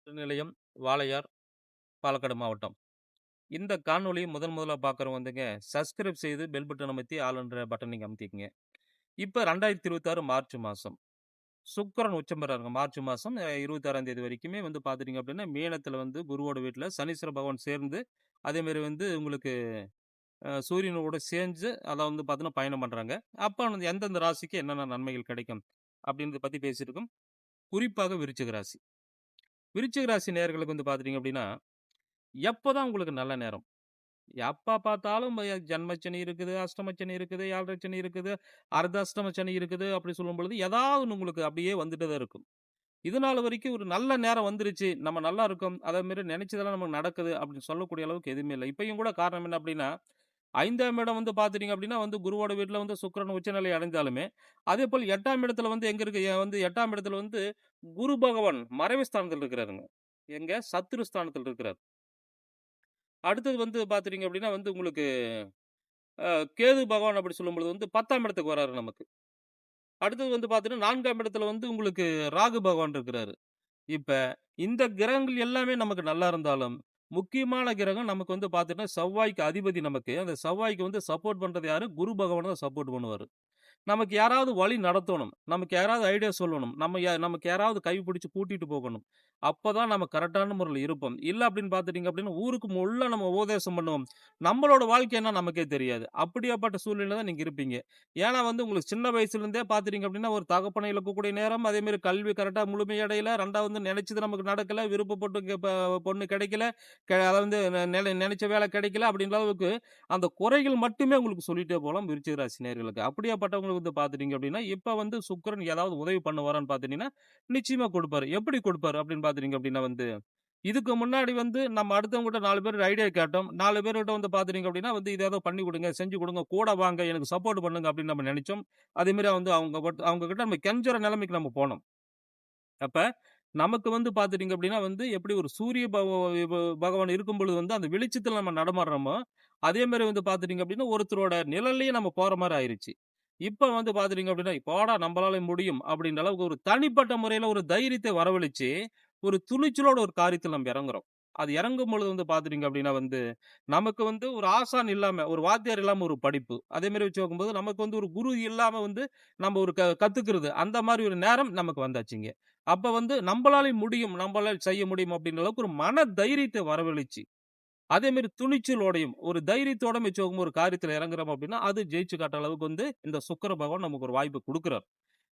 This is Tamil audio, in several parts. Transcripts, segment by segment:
நிலையம், வாளையார், பாலக்காடு மாவட்டம். இந்த காணொளிய முதலா பார்க்குறவங்க வந்துங்க, சப்ஸ்கிரைப் செய்து பெல் பட்டன் அமைத்தி ஆல்ன்ற பட்டன் நீங்க அமுத்திக்கங்க. இப்ப 2026 மார்ச் மாசம். சுக்கிரன் உச்சம் பெறாருங்க. மார்ச் மாசம் 26ஆம் தேதி வரைக்குமே வந்து பார்த்துட்டீங்க அப்படின்னா, மீனத்தில வந்து குருவோட வீட்ல சனீஸ்வர பகவான் சேர்ந்து, அதேமாரி வந்து உங்களுக்கு சூரியனோட சேர்ந்து அத வந்து பார்த்தீங்கன்னா பயணம் பண்றாங்க. அப்ப வந்து எந்தெந்த ராசிக்கு என்னென்ன நன்மைகள் கிடைக்கும்? அப்படின்றத பத்தி பேசியிருக்கோம். குறிப்பாக விருச்சிக ராசி. விருச்சிக ராசி நேயர்களுக்கு வந்து பார்த்துட்டீங்க அப்படின்னா, எப்பதான் உங்களுக்கு நல்ல நேரம்? எப்ப பார்த்தாலும் ஜன்மச்சனி இருக்குது, அஷ்டமச்சனி இருக்குது, 7 சனி இருக்குது, அர்த்தாஷ்டம சனி இருக்குது. அப்படி சொல்லும்பொழுது, ஏதாவது ஒண்ணு உங்களுக்கு அப்படியே வந்துட்டே தான் இருக்கும். இது நாள் வரைக்கும் ஒரு நல்ல நேரம் வந்துருச்சு. நம்ம நல்லா இருக்கோம். அதே மாரி நெனைச்சதெல்லாம் நமக்கு நடக்குது அப்படின்னு சொல்லக்கூடிய அளவுக்கு எதுவுமே இல்ல. இப்பயும் கூட காரணம் என்ன அப்படின்னா, 5ஆம் இடம் வந்து பார்த்துட்டீங்க அப்படின்னா வந்து குருவோட வீட்ல வந்து சுக்கிரன் உச்சநிலை அடைந்தாலுமே, அதேபோல் 8ஆம் இடத்துல வந்து எங்க இருக்கு? வந்து 8ஆம் இடத்துல வந்து குரு பகவான் மறைவு ஸ்தானத்துல இருக்கிறாருங்க. எங்க? சத்துரு ஸ்தானத்துல இருக்கிறார். அடுத்தது வந்து பார்த்துட்டீங்க அப்படின்னா வந்து உங்களுக்கு அ கேது பகவான் அப்படி சொல்லும்பொழுது வந்து 10ஆம் இடத்துக்கு வராரு நமக்கு. அடுத்தது வந்து பார்த்தீங்கன்னா 4ஆம் இடத்துல வந்து உங்களுக்கு ராகு பகவான் இருக்கிறாரு. இப்ப இந்த கிரகங்கள் எல்லாமே நமக்கு நல்லா இருந்தாலும், முக்கியமான கிரகம் நமக்கு வந்து பார்த்தீங்கன்னா, செவ்வாய்க்கு அதிபதி நமக்கு. அந்த செவ்வாய்க்கு வந்து சப்போர்ட் பண்றது யாரு? குரு பகவான் தான் சப்போர்ட் பண்ணுவாரு. நமக்கு யாராவது வழி நடத்தணும். நமக்கு யாராவது ஐடியா சொல்லணும். நமக்கு யாராவது கை பிடிச்சு கூட்டிட்டு போகணும். அப்பதான் நம்ம கரெக்ட்டான முறையில இருப்போம். இல்ல அப்படின்னு பார்த்துட்டீங்க அப்படின்னா, ஊருக்கு முள்ள நம்ம உபதேசம் பண்ணுவோம். நம்மளோட வாழ்க்கை என்ன நமக்கே தெரியாது. அப்படியாப்பட்ட சூழ்நிலையில தான் நீங்க இருப்பீங்க. ஏன்னா வந்து உங்களுக்கு சின்ன வயசுலேருந்தே பார்த்துட்டீங்க அப்படின்னா, ஒரு தகப்பனை இழக்கக்கூடிய நேரம், அதேமாரி கல்வி கரெக்ட்டா முழுமையடையல. 2வது வந்து நினைச்சது நமக்கு நடக்கல. விருப்பப்பட்டு பொண்ணு கிடைக்கல. அதாவது வந்து நினைச்ச வேலை கிடைக்கல அப்படின்ற அளவுக்கு அந்த குறைகள் மட்டுமே உங்களுக்கு சொல்லிட்டே போலாம் விருச்சிக ராசி நேயர்களுக்கு. அப்படியாப்பட்டவங்களுக்கு வந்து பார்த்துட்டீங்க அப்படின்னா, இப்ப வந்து சுக்கிரன் ஏதாவது உதவி பண்ணுவாரான்னு பார்த்துட்டீங்கன்னா, நிச்சயமா கொடுப்பாரு. எப்படி கொடுப்பாரு அப்படின்னு பார்த்துட்டீங்க அப்படின்னா வந்து, இதுக்கு முன்னாடி வந்து நம்ம அடுத்தவங்ககிட்ட 4 பேர் ஐடியா கேட்டோம். 4 பேர்கிட்ட வந்து பார்த்துட்டீங்க அப்படின்னா வந்து, "இத ஏதோ பண்ணி குடுங்க, செஞ்சு குடுங்க, கூட வாங்க, எனக்கு சப்போர்ட் பண்ணுங்க" அப்படின்னு நம்ம நெனைச்சோம். அதே மாரி வந்து அவங்க கிட்ட நம்ம கெஞ்சுற நிலைமைக்கு நம்ம போனோம். அப்ப நமக்கு வந்து பார்த்துட்டீங்க அப்படின்னா வந்து, எப்படி ஒரு சூரிய பகவான் இருக்கும் பொழுது வந்து அந்த வெளிச்சத்துல நம்ம நடமாடுறோமோ, அதே மாரி வந்து பார்த்துட்டீங்க அப்படின்னா, ஒருத்தரோட நிழல்லயே நம்ம போற மாரி ஆயிருச்சு. இப்ப வந்து பார்த்துட்டீங்க அப்படின்னா, "போடா நம்பளால முடியும்" அப்படின்ற அளவுக்கு ஒரு தனிப்பட்ட முறையில ஒரு தைரியத்தை வரவழைச்சு, ஒரு துணிச்சலோட ஒரு காரியத்துல நம்ம இறங்குறோம். அது இறங்கும் பொழுது வந்து பார்த்துட்டீங்க அப்படின்னா வந்து, நமக்கு வந்து ஒரு ஆசான் இல்லாம, ஒரு வாத்தியார் இல்லாம ஒரு படிப்பு. அதே மாரி வச்சு பார்க்கும்போது, நமக்கு வந்து ஒரு குரு இல்லாம வந்து நம்ம ஒரு கத்துக்கிறது. அந்த மாரி ஒரு நேரம் நமக்கு வந்தாச்சுங்க. அப்ப வந்து நம்பளால முடியும், நம்பளால செய்ய முடியும் அப்படின்ற அளவுக்கு ஒரு மன தைரியத்த வரவழைச்சு, அதே மாரி துணிச்சலோடையும், ஒரு தைரியத்தோட வச்சுக்கோங்க ஒரு காரியத்துல இறங்குறோம் அப்படின்னா, அது ஜெயிச்சு காட்டுற அளவுக்கு வந்து இந்த சுக்கிர பகவான் நமக்கு ஒரு வாய்ப்பு குடுக்குறார்.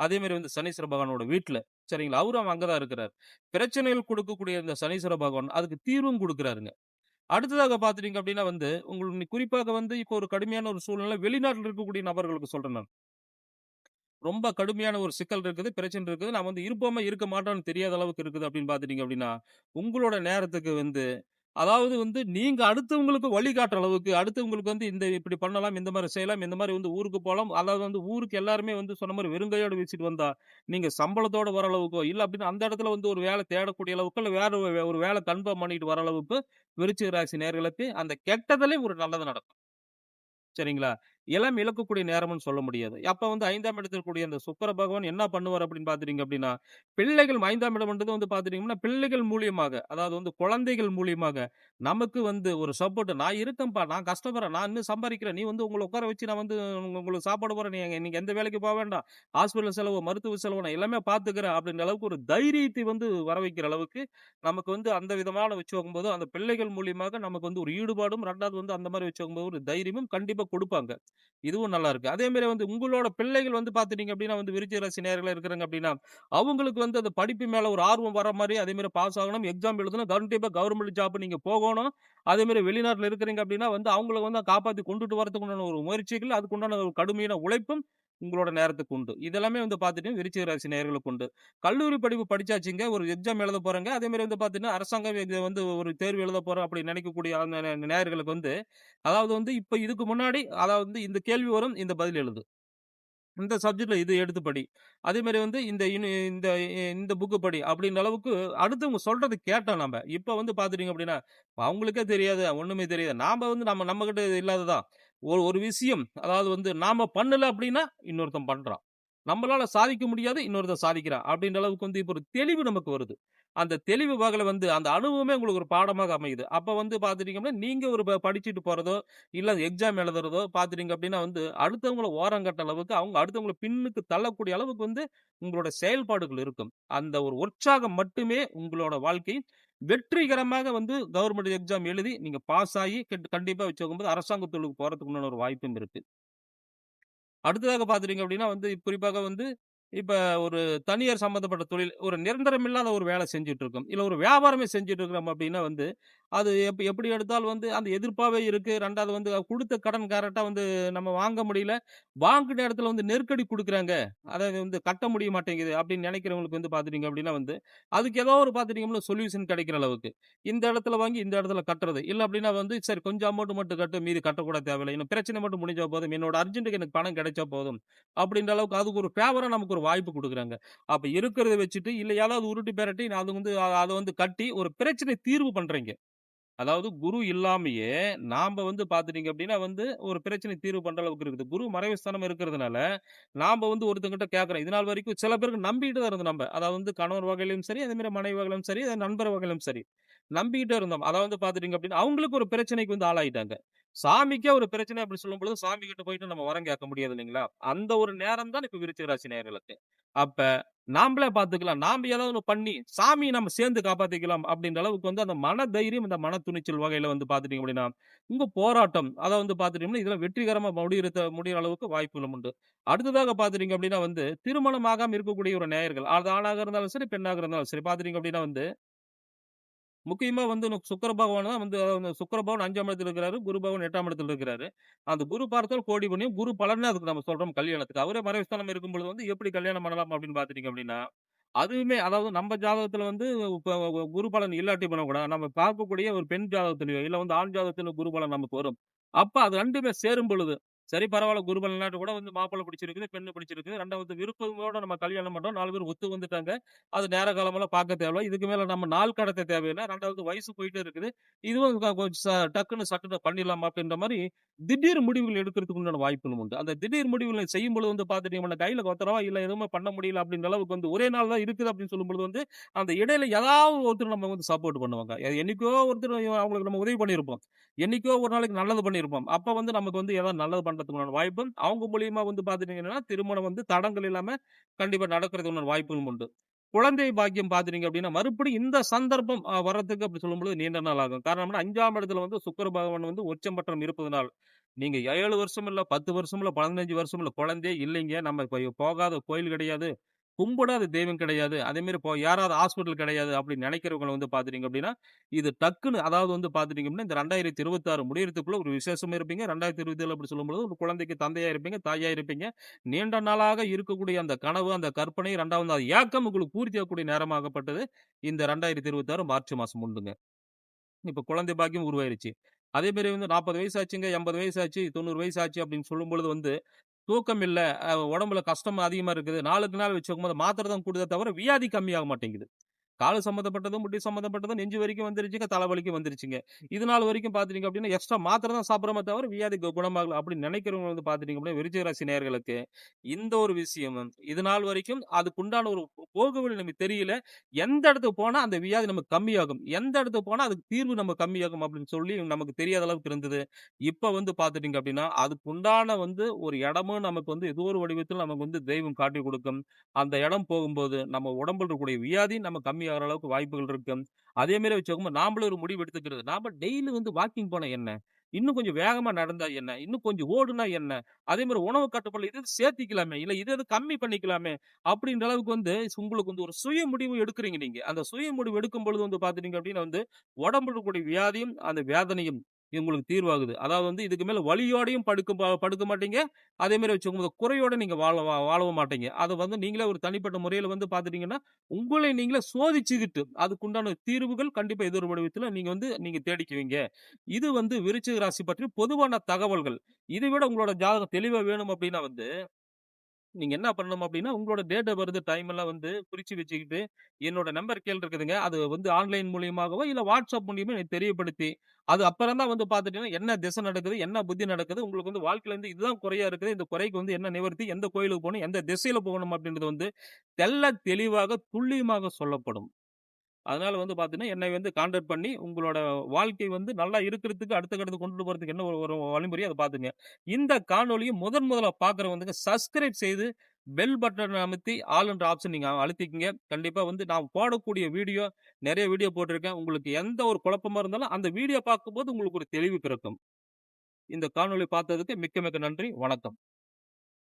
அதே மாரி வந்து சனீஸ்வர பகவானோட வீட்ல, சரிங்களா? அவரும் அங்க தான் இருக்கிறார். பிரச்சனைகள் குடுக்கக்கூடிய இந்த சனீஸ்வர பகவான் அதுக்கு தீர்வும் குடுக்குறாருங்க. அடுத்ததாக பார்த்துட்டீங்க அப்படின்னா வந்து, உங்களுக்கு குறிப்பாக வந்து இப்போ ஒரு கடுமையான ஒரு சூழ்நிலை வெளிநாட்டுல இருக்கக்கூடிய நபர்களுக்கு சொல்றேன் நான். ரொம்ப கடுமையான ஒரு சிக்கல் இருக்குது, பிரச்சனை இருக்குது. நான் வந்து இருப்போமா, இருக்க மாட்டோம்னு தெரியாத அளவுக்கு இருக்குது அப்படின்னு பார்த்துட்டீங்க அப்படின்னா, உங்களோட நேரத்துக்கு வந்து அதாவது வந்து நீங்க அடுத்தவங்களுக்கு வழிகாட்டுற அளவுக்கு, அடுத்தவங்களுக்கு வந்து இந்த இப்படி பண்ணலாம், இந்த மாரி செய்யலாம், இந்த மாரி வந்து ஊருக்கு போலாம். அதாவது வந்து ஊருக்கு எல்லாருமே வந்து சொன்ன மாரி வெறுங்கையோட வீசிட்டு வந்தா, நீங்க சம்பளத்தோட வர அளவுக்கோ, இல்ல அப்படின்னா அந்த இடத்துல வந்து ஒரு வேலை தேடக்கூடிய அளவுக்கோ, இல்ல வேற ஒரு வேலை கன்ஃபார்ம் பண்ணிட்டு வர அளவுக்கு விருச்சிக ராசி நேயர்களுக்கு அந்த கெட்டதிலயும் ஒரு நல்லது நடக்கும். சரிங்களா? எல்லாம் இழக்கக்கூடிய நேரம்னு சொல்ல முடியாது. அப்ப வந்து 5ஆம் இடத்தில் இருக்கக்கூடிய அந்த சுக்கிர பகவான் என்ன பண்ணுவார் அப்படின்னு பார்த்துட்டீங்க அப்படின்னா, பிள்ளைகள் 5ஆம் இடம்ன்றது வந்து பார்த்துட்டீங்கன்னா, பிள்ளைகள் மூலியமாக, அதாவது வந்து குழந்தைகள் மூலியமாக நமக்கு வந்து ஒரு சப்போர்ட் நான் இருக்கேன்ப்பா, நான் கஷ்டப்படுறேன், நான் இன்னும் சம்பாரிக்கிறேன். நீ வந்து உங்கள உட்கார வச்சு நான் வந்து உங்களுக்கு சாப்பாடு போடுறேன். நீங்க எந்த வேலைக்கு போ வேண்டாம். ஹாஸ்பிட்டல் செலவு, மருத்துவ செலவு நான் எல்லாமே பார்த்துக்கிறேன் அப்படின்ற அளவுக்கு ஒரு தைரியத்தை வந்து வர வைக்கிற அளவுக்கு நமக்கு வந்து அந்த விதமான வச்சு வைக்கும்போது, அந்த பிள்ளைகள் மூலியமாக நமக்கு வந்து ஒரு ஈடுபாடும், 2வது வந்து அந்த மாரி வச்சு வைக்கும்போது ஒரு தைரியமும் கண்டிப்பா குடுப்பாங்க. இதுவும் நல்லா இருக்கு. அதே மாரி வந்து உங்களோட பிள்ளைகள் வந்து பார்த்துட்டீங்க அப்டின்னா வந்து விருச்சிக ராசி நேயர்களா இருக்கிறாங்க அப்டின்னா, அவங்களுக்கு வந்து அந்த படிப்பு மேல ஒரு ஆர்வம் வர மாரி, அதே மாரி பாஸ் ஆகணும், எக்ஸாம் எழுதணும், கண்டிப்பா கவர்ன்மென்ட் ஜாப் நீங்க போகணும். அதே மாரி வெளிநாட்ல இருக்கிறீங்க அப்டின்னா வந்து அவங்கள வந்து காப்பாத்தி கொண்டுட்டு வரதுக்கு உண்டான ஒரு முயற்சிகள், அதுக்குண்டான ஒரு கடுமையான உழைப்பும் உங்களோட நேரத்துக்கு உண்டு. இதெல்லாமே வந்து பார்த்துட்டீங்கன்னா விருச்சிக ராசி நேயர்களுக்கு உண்டு. கல்லூரி படிப்பு படிச்சாச்சுங்க. ஒரு எக்ஸாம் எழுத போறேங்க. அதே மாரி வந்து பார்த்தீங்கன்னா, அரசாங்க வந்து ஒரு தேர்வு எழுத போறோம் அப்டி நினைக்கக்கூடிய அந்த நேயர்களுக்கு வந்து அதாவது வந்து இப்ப இதுக்கு முன்னாடி அதாவது வந்து இந்த கேள்வி வரும், இந்த பதில் எழுது. இந்த சப்ஜெக்ட்ல இது எடுத்து படி. அதே மாரி வந்து இந்த இந்த புக் படி அப்படின்ற அளவுக்கு அடுத்தவங்க சொல்றத கேட்டோம் நம்ப. இப்ப வந்து பார்த்துட்டீங்க அப்படின்னா, அவங்களுக்கே தெரியாது, ஒண்ணுமே தெரியாது. நாம வந்து நம்ம கிட்ட இல்லாததா, ஒரு ஒரு விஷயம் அதாவது வந்து நாம பண்ணல அப்படின்னா, இன்னொருத்தன் பண்றான். நம்மளால சாதிக்க முடியாது, இன்னொருத்தன் சாதிக்கிறான். அப்படின்ற அளவுக்கு வந்து இப்ப ஒரு தெளிவு நமக்கு வருது. அந்த தெளிவு வகையில வந்து அந்த அனுபவமே உங்களுக்கு ஒரு பாடமாக அமையுது. அப்ப வந்து பார்த்துட்டீங்கன்னா, நீங்க ஒரு படிச்சுட்டு போறதோ, இல்ல எக்ஸாம் எழுதுறதோ பார்த்துட்டீங்க அப்படின்னா வந்து, அடுத்தவங்கள ஓரங்கட்ட அளவுக்கு, அவங்க அடுத்தவங்கள பின்னுக்கு தள்ளக்கூடிய அளவுக்கு வந்து உங்களோட செயல்பாடுகள் இருக்கும். அந்த ஒரு உற்சாகம் மட்டுமே உங்களோட வாழ்க்கை வெற்றிகரமாக வந்து கவர்மெண்ட் எக்ஸாம் எழுதி, நீங்க பாஸ் ஆகி கண்டிப்பா வச்சுக்கும்போது அரசாங்க தொழிலுக்கு போறதுக்கு உண்டான ஒரு வாய்ப்பும் இருக்கு. அடுத்ததாக பார்த்துட்டீங்க அப்படின்னா வந்து, குறிப்பாக வந்து இப்ப ஒரு தனியார் சம்மந்தப்பட்ட தொழில், ஒரு நிரந்தரம் இல்லாத ஒரு வேலை செஞ்சுட்டு இருக்கோம். இல்ல ஒரு வியாபாரமே செஞ்சுட்டு இருக்கிறோம் அப்படின்னா வந்து, அது எப்படி எடுத்தாலும் வந்து அந்த எதிர்ப்பாவே இருக்கு. 2வது வந்து குடுத்த கடன் கரெக்ட்டா வந்து நம்ம வாங்க முடியல. வாங்குன இடத்துல வந்து நெருக்கடி குடுக்குறாங்க. அதாவது வந்து கட்ட முடிய மாட்டேங்குது அப்படின்னு நினைக்கிறவங்களுக்கு வந்து பார்த்துட்டீங்க அப்படின்னா வந்து, அதுக்கு ஏதோ ஒரு பார்த்துட்டீங்கன்னா சொல்யூஷன் கிடைக்கிற அளவுக்கு. இந்த இடத்துல வாங்கி இந்த இடத்துல கட்டுறது. இல்ல அப்படின்னா வந்து சரி கொஞ்சம் அமௌண்ட் மட்டும் கட்டு, மீதி கட்டக்கூட தேவையில்ல. இன்னும் பிரச்சனை மட்டும் முடிஞ்சா போதும். என்னோட அர்ஜென்ட்க்கு எனக்கு பணம் கிடைச்சா போதும். அப்படின்ற அளவுக்கு அதுக்கு ஒரு ஃபேவரா நமக்கு ஒரு வாய்ப்பு குடுக்குறாங்க. அப்ப இருக்கிறத வச்சுட்டு இல்ல ஏதாவது உருட்டி பெரட்டி நான் அது வந்து அத வந்து கட்டி ஒரு பிரச்சனை தீர்வு பண்றீங்க. அதாவது குரு இல்லாமயே நாம வந்து பார்த்துட்டீங்க அப்படின்னா வந்து ஒரு பிரச்சனை தீர்வு பண்ற அளவுக்கு இருக்குது. குரு மறைவு ஸ்தானம் இருக்கிறதுனால, நாம வந்து ஒருத்தங்கிட்ட கேட்கிறோம். இதுநாள் வரைக்கும் சில பேருக்கு நம்பிட்டு தான் இருந்தோம் நம்ப. அதாவது வந்து கணவர் வகையிலும் சரி, அதே மாரி மனைவி வகையிலும் சரி, நண்பர் வகையிலும் சரி. நம்பிக்கிட்டே இருந்தோம். அதாவது பார்த்துட்டீங்க அப்படின்னா, அவங்களுக்கு ஒரு பிரச்சனைக்கு வந்து ஆளாயிட்டாங்க. சாமிக்கே ஒரு பிரச்சனை அப்படி சொல்லும்பொழுது, சாமி கிட்ட போயிட்டு நம்ம வரம் கேட்க முடியாது இல்லைங்களா? அந்த ஒரு நேரம் தான் இப்ப விருச்சிக ராசி நேயர்களுக்கு. அப்ப நாமளே பார்த்துக்கலாம். நாம ஏதாவது ஒண்ணு பண்ணி, சாமிய நம்ம சேர்ந்து காப்பாத்திக்கலாம் அப்படின்ற அளவுக்கு வந்து அந்த மன தைரியம், இந்த மன துணிச்சல் வகையில வந்து பார்த்துட்டீங்க அப்படின்னா, உங்க போராட்டம் அத வந்து பார்த்துட்டீங்கன்னா, இதுல வெற்றிகரமா முடியிற அளவுக்கு வாய்ப்புகளும் உண்டு. அடுத்ததாக பார்த்துட்டீங்க அப்படின்னா வந்து, திருமணம் ஆகாம இருக்கக்கூடிய ஒரு நேயர்கள், அது ஆணாக இருந்தாலும் சரி, பெண்ணாக இருந்தாலும் சரி பார்த்துட்டீங்க அப்படின்னா வந்து முக்கியமா வந்து சுக்கிர பகவான் தான் வந்து அந்த சுக்கிர பகவான் 5ஆம் இடத்துல இருக்கிறாரு. குரு பகவான் 8ஆம் இடத்துல இருக்கிறாரு. அந்த குரு பார்த்தால் கோடி புண்ணியம். குரு பலன்னு அதுக்கு நம்ம சொல்றோம் கல்யாணத்துக்கு. அவரே மறைவுஸ்தானம் இருக்கும்பொழுது வந்து எப்படி கல்யாணம் பண்ணலாம் அப்படின்னு பார்த்துட்டீங்க அப்படின்னா, அதுவுமே அதாவது நம்ம ஜாதகத்துல வந்து இப்ப குரு பலன் இல்லாட்டி பண்ண கூட, நம்ம பார்க்கக்கூடிய ஒரு பெண் ஜாதகத்திலயோ, இல்ல வந்து ஆண் ஜாதகத்தில குரு பலன் நமக்கு வரும். அப்ப அது 2மே சேரும் பொழுது, சரி பரவால்ல குரு பலன் இல்லாட்டி கூட வந்து மாப்பிள்ளை பிடிச்சிருக்குது, பெண்ணு பிடிச்சிருக்குது. 2வது விருப்பமோட நம்ம கல்யாணம் பண்றோம். 4 பேர் ஒத்து வந்துட்டாங்க. அது நேர காலமெல்லாம் பார்க்க தேவையில்ல. இதுக்கு மேல நம்ம நாள் கடத்த தேவையில்ல. 2வது வயசு போயிட்டே இருக்குது. இதுவும் கொஞ்சம் டக்குன்னு சட்டுன்னு பண்ணிடலாமா அப்படின்ற மாரி, திடீர் முடிவுகள் எடுக்கிறதுக்கு உண்டான வாய்ப்புகளும் உண்டு. அந்த திடீர் முடிவுகளை செய்யும்பொழுது வந்து பார்த்துட்டீங்கன்னா, கையில ரூ. 10 இல்ல எதுவுமே பண்ண முடியல அப்படின்ற அளவுக்கு வந்து ஒரே நாள் தான் இருக்குது அப்படின்னு சொல்லும்பொழுது வந்து, அந்த இடையில ஏதாவது ஒருத்தர் நம்ம வந்து சப்போர்ட் பண்ணுவாங்க. என்னைக்கோ ஒருத்தர் அவங்களுக்கு நம்ம உதவி பண்ணியிருப்போம். என்னைக்கோ ஒரு நாளைக்கு நல்லது பண்ணியிருப்போம். அப்ப வந்து நமக்கு வந்து ஏதாவது நல்லது பண்றதுக்குண்டான வாய்ப்பும், அவங்க மூலியமா வந்து பார்த்துட்டீங்கன்னா, திருமணம் வந்து தடங்கல் இல்லாம கண்டிப்பா நடக்கிறதுக்கான வாய்ப்புகளும் உண்டு. குழந்தை பாக்கியம் பார்த்துட்டீங்க அப்படின்னா, மறுபடியும் இந்த சந்தர்ப்பம் வர்றதுக்கு அப்படி சொல்லும்பொழுது நீண்ட நாள் ஆகும். காரணம்னா 5ஆம் இடத்துல வந்து சுக்கிர பகவான் வந்து உச்சம் பெற்றம் இருப்பதனால், நீங்க 7 வருஷம் இல்ல, 10 வருஷம் இல்ல, 15 வருஷம் இல்ல, குழந்தையே இல்லைங்க. நம்ம போகாத கோயில் கிடையாது. கும்பிடாத தெய்வம் கிடையாது. அதேமாரி யாராவது ஹாஸ்பிட்டல் கிடையாது அப்படின்னு நினைக்கிறவங்கள வந்து பார்த்துட்டீங்க அப்படின்னா, இது டக்குன்னு அதாவது வந்து பார்த்துட்டீங்க அப்படின்னா, இந்த 2026 முடியறதுக்குள்ள ஒரு விசேஷமா இருப்பீங்க. 2027 அப்படி சொல்லும்பொழுது ஒரு குழந்தைக்கு தந்தையா இருப்பீங்க, தாயா இருப்பீங்க. நீண்ட நாளாக இருக்கக்கூடிய அந்த கனவு, அந்த கற்பனை 2வது அந்த ஏக்கம் உங்களுக்கு பூர்த்தியாகக்கூடிய நேரமாகப்பட்டது இந்த 2026 மார்ச் மாசம் உண்டுங்க. இப்ப குழந்தை பாக்கியம் உருவாயிருச்சு. அதே மாரி வந்து 40 வயசு ஆச்சுங்க, 80 வயசு ஆச்சு, 90 வயசு ஆச்சு அப்படின்னு சொல்லும்பொழுது வந்து, தூக்கம் இல்ல, உடம்புல கஷ்டம் அதிகமா இருக்குது. நாளுக்கு நாள் வச்சுக்கும்போது மாத்திரை தான் கூடுதே தவிர, வியாதி கம்மியாக மாட்டேங்குது. காலு சம்மந்தப்பட்டதும், முட்டி சம்மந்தப்பட்டதும், நெஞ்சு வரைக்கும் வந்துருச்சுங்க, தலைவலிக்கும் வந்துருச்சுங்க. இது நாள் வரைக்கும் பார்த்துட்டீங்க அப்டின்னா, எக்ஸ்ட்ரா மாத்திரை தான் சாப்பிடுறோமே தவிர, வியாதி குணமாகல அப்டின்னு நெனைக்கிறவங்க வந்து பார்த்துட்டீங்க அப்டின்னா, விருச்சிக ராசி நேயர்களுக்கு இந்த ஒரு விஷயம் இது நாள் வரைக்கும் அதுக்குண்டான ஒரு போகு வழி நமக்கு தெரியல. எந்த இடத்துக்கு போனா அந்த வியாதி நமக்கு கம்மியாகும். எந்த இடத்துக்கு போனா அதுக்கு தீர்வு நமக்கு கம்மியாகும் அப்டின்னு சொல்லி நமக்கு தெரியாத அளவுக்கு இருந்தது. இப்ப வந்து பார்த்துட்டீங்க அப்டின்னா, அதுக்குண்டான வந்து ஒரு இடமும் நமக்கு வந்து ஏதோ ஒரு வடிவத்தில் நமக்கு வந்து தெய்வம் காட்டிக் கொடுக்கும். அந்த இடம் போகும்போது, நம்ம உடம்பில் இருக்கக்கூடிய வியாதி நம்ம கம்மியாகுற அளவுக்கு வாய்ப்புகள் இருக்கு. அதே மாரி வச்சுக்கோங்க, நாமளும் ஒரு முடிவு எடுத்துக்கிறது. நாம டெய்லி வந்து வாக்கிங் போனா என்ன? இன்னும் கொஞ்சம் வேகமா நடந்தா என்ன? இன்னும் கொஞ்சம் ஓடுனா என்ன? அதே மாரி உணவு கட்டுப்பாடுல இது இது சேர்த்திக்கலாமே! இல்ல இது இது கம்மி பண்ணிக்கலாமே! அப்டின்ற அளவுக்கு வந்து உங்களுக்கு வந்து ஒரு சுய முடிவு எடுக்குறீங்க நீங்க. அந்த சுய முடிவு எடுக்கும் பொழுது வந்து பார்த்துட்டீங்க அப்டின்னா வந்து, உடம்பில் இருக்கக்கூடிய வியாதியும், அந்த வேதனையும் இது உங்களுக்கு தீர்வாகுது. அதாவது வந்து இதுக்கு மேல வலியோடையும் படுக்க மாட்டீங்க. அதே மாரி வச்சுக்கோங்க, குறையோட நீங்க வாழவும் மாட்டீங்க. அத வந்து நீங்களே ஒரு தனிப்பட்ட முறையில வந்து பார்த்துட்டீங்கன்னா, உங்களை நீங்களே சோதிச்சுக்கிட்டு, அதுக்குண்டான தீர்வுகள் கண்டிப்பா எதிர் வடிவத்தில நீங்க தேடிக்குவீங்க. இது வந்து விருச்சிக ராசி பற்றி பொதுவான தகவல்கள். இதை விட உங்களோட ஜாதகம் தெளிவா வேணும் அப்டின்னா வந்து நீங்க என்ன பண்ணணும் அப்டின்னா, உங்களோட டேட் ஆஃப் பர்த் டைம் எல்லாம் வந்து குறிச்சு வச்சுக்கிட்டு, என்னோட நம்பர் கீழ இருக்குதுங்க. அது வந்து ஆன்லைன் மூலியமாகவோ, இல்ல WhatsApp மூலியமா எனக்கு தெரியப்படுத்தி, அது அப்புறம் தான் வந்து பார்த்துட்டீங்கன்னா, என்ன திசை நடக்குது? என்ன புத்தி நடக்குது? உங்களுக்கு வந்து வாழ்க்கையில வந்து இதுதான் குறையா இருக்குது. இந்த குறைக்கு வந்து என்ன நிவர்த்தி? எந்த கோயிலுக்கு போணும்? எந்த திசையில போகணும்? அப்டின்றது வந்து தெளிவாக, துல்லியமாக சொல்லப்படும். அதனால வந்து பார்த்தீங்கன்னா, என்னை வந்து கான்டாக்ட் பண்ணி, உங்களோட வாழ்க்கை வந்து நல்லா இருக்கிறதுக்கு, அடுத்த கட்டத்துக்கு கொண்டுட்டு போறதுக்கு என்ன ஒரு ஒரு வழிமுறையோ அத பார்த்துங்க. இந்த காணொளிய முதலா பார்க்கிறவங்க சப்ஸ்கிரைப் செய்து, பெல் பட்டன் அமுத்தி, ஆல் என்ற ஆப்ஷன் நீங்க அழுத்திக்கங்க. கண்டிப்பா வந்து நான் போடக்கூடிய வீடியோ, நெறைய வீடியோ போட்டிருக்கேன். உங்களுக்கு எந்த ஒரு குழப்பமா இருந்தாலும், அந்த வீடியோ பார்க்கும்போது உங்களுக்கு ஒரு தெளிவு பிறக்கும். இந்த காணொளி பார்த்ததுக்கு மிக்க மிக்க நன்றி. வணக்கம்.